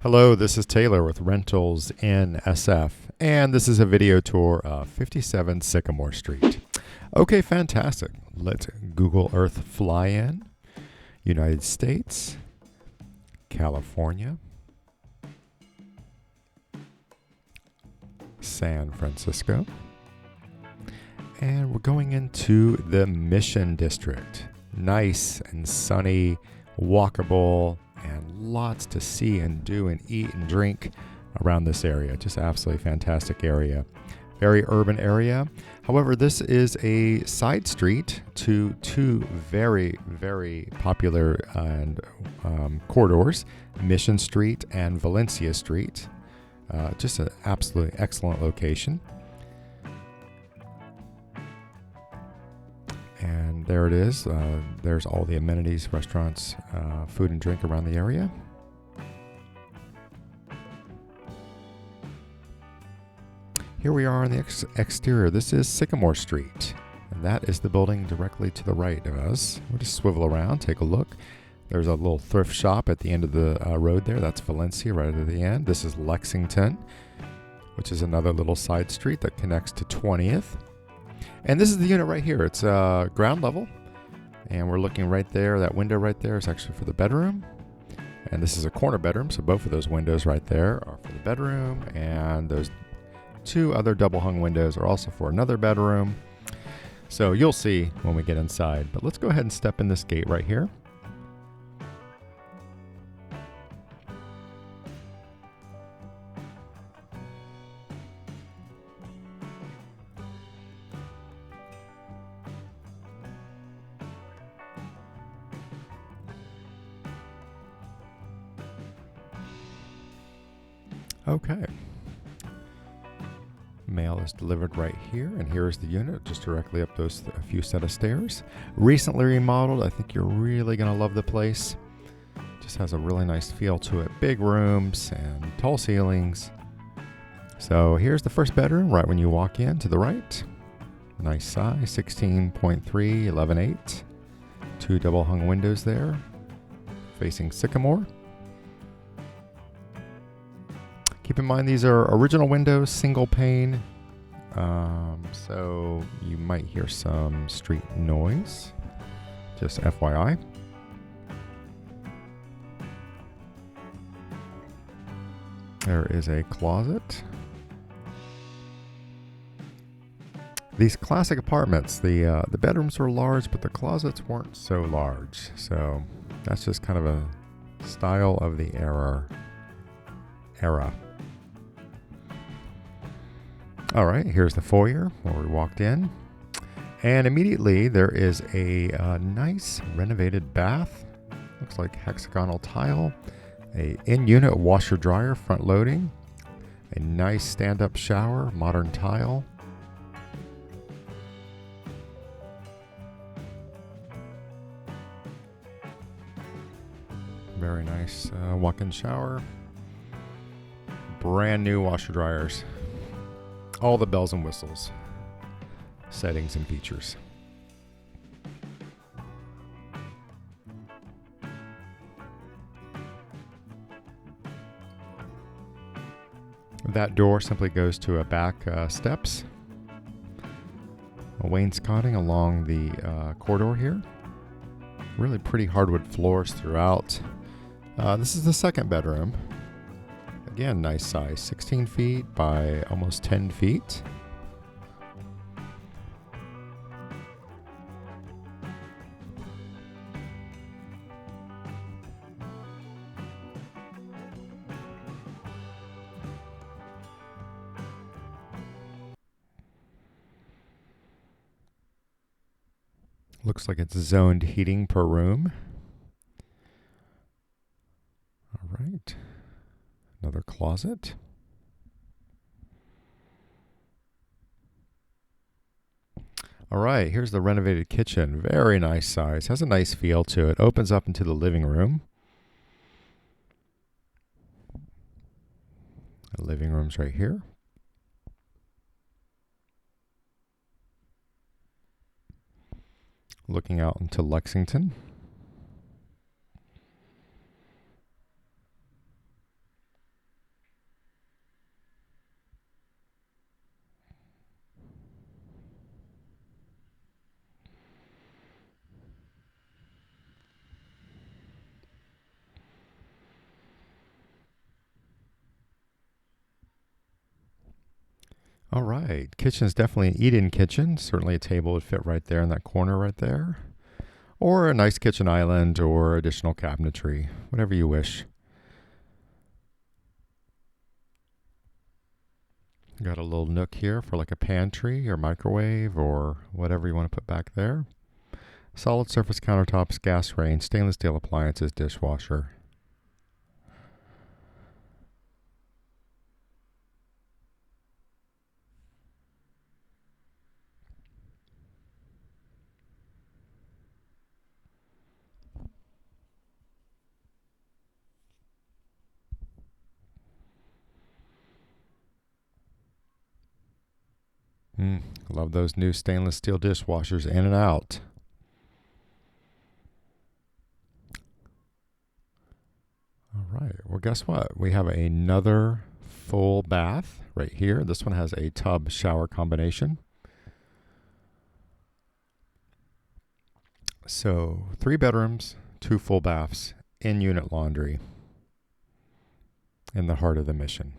Hello, this is Taylor with Rentals in SF, and this is a video tour of 57 Sycamore Street. Okay, fantastic. Let's Google Earth fly in. United States, California, San Francisco, and we're going into the Mission District. Nice and sunny, walkable, and lots to see and do and eat and drink around this area. Just absolutely fantastic area. Very urban area. However, this is a side street to two very, very popular and corridors, Mission Street and Valencia Street. Just an absolutely excellent location. And there it is. There's all the amenities, restaurants, food and drink around the area. Here we are on the exterior. This is Sycamore Street, and that is the building directly to the right of us. We'll just swivel around, take a look. There's a little thrift shop at the end of the road there. That's Valencia right at the end. This is Lexington, which is another little side street that connects to 20th. And this is the unit right here. It's ground level, and we're looking right there. That window right there is actually for the bedroom. And this is a corner bedroom, so both of those windows right there are for the bedroom, and those two other double hung windows are also for another bedroom. So you'll see when we get inside. But let's go ahead and step in this gate right here. Okay. Mail is delivered right here, and here is the unit just directly up those a few set of stairs. Recently remodeled. I think you're really going to love the place. Just has a really nice feel to it. Big rooms and tall ceilings. So here's the first bedroom right when you walk in to the right. Nice size, 16.3, 11.8. Two double hung windows there facing Sycamore. Keep in mind these are original windows, single pane, so you might hear some street noise, just FYI. There is a closet. These classic apartments, the bedrooms were large, but the closets weren't so large, so that's just kind of a style of the era. All right, here's the foyer where we walked in. And immediately there is a nice renovated bath. Looks like hexagonal tile. A in-unit washer dryer front loading. A nice stand-up shower, modern tile. Very nice walk-in shower. Brand new washer dryers. All the bells and whistles, settings and features. That door simply goes to a back steps. A wainscoting along the corridor here. Really pretty hardwood floors throughout. This is the second bedroom. Again, nice size, 16 feet by almost 10 feet. Looks like it's zoned heating per room. All right. Another closet. All right, here's the renovated kitchen. Very nice size. Has a nice feel to it. Opens up into the living room. The living room's right here. Looking out into Lexington. All right, kitchen is definitely an eat-in kitchen. Certainly a table would fit right there in that corner right there. Or a nice kitchen island or additional cabinetry, whatever you wish. Got a little nook here for like a pantry or microwave or whatever you want to put back there. Solid surface countertops, gas range, stainless steel appliances, dishwasher. Love those new stainless steel dishwashers in and out. All right, well, guess what? We have another full bath right here. This one has a tub shower combination. So 3 bedrooms, 2 full baths, in-unit laundry in the heart of the Mission.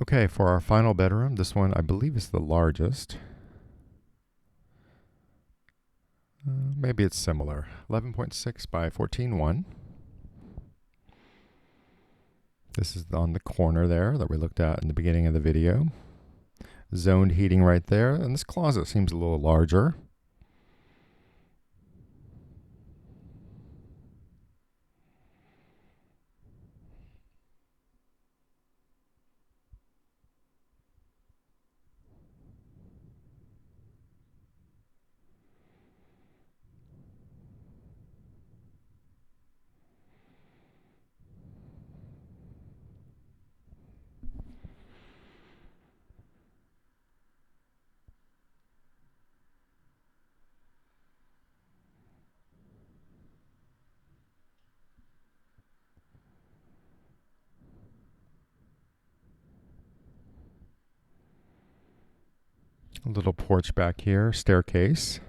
Okay, for our final bedroom, this one I believe is the largest. Maybe it's similar. 11.6 by 14.1. This is on the corner there that we looked at in the beginning of the video. Zoned heating right there, and this closet seems a little larger. A little porch back here, staircase.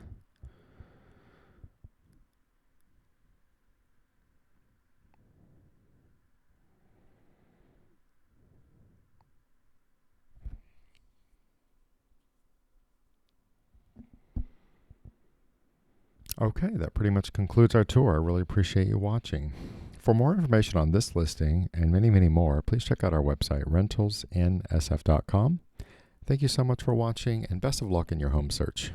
Okay, that pretty much concludes our tour. I really appreciate you watching. For more information on this listing and many, many more, please check out our website, rentalsnsf.com. Thank you so much for watching, and best of luck in your home search.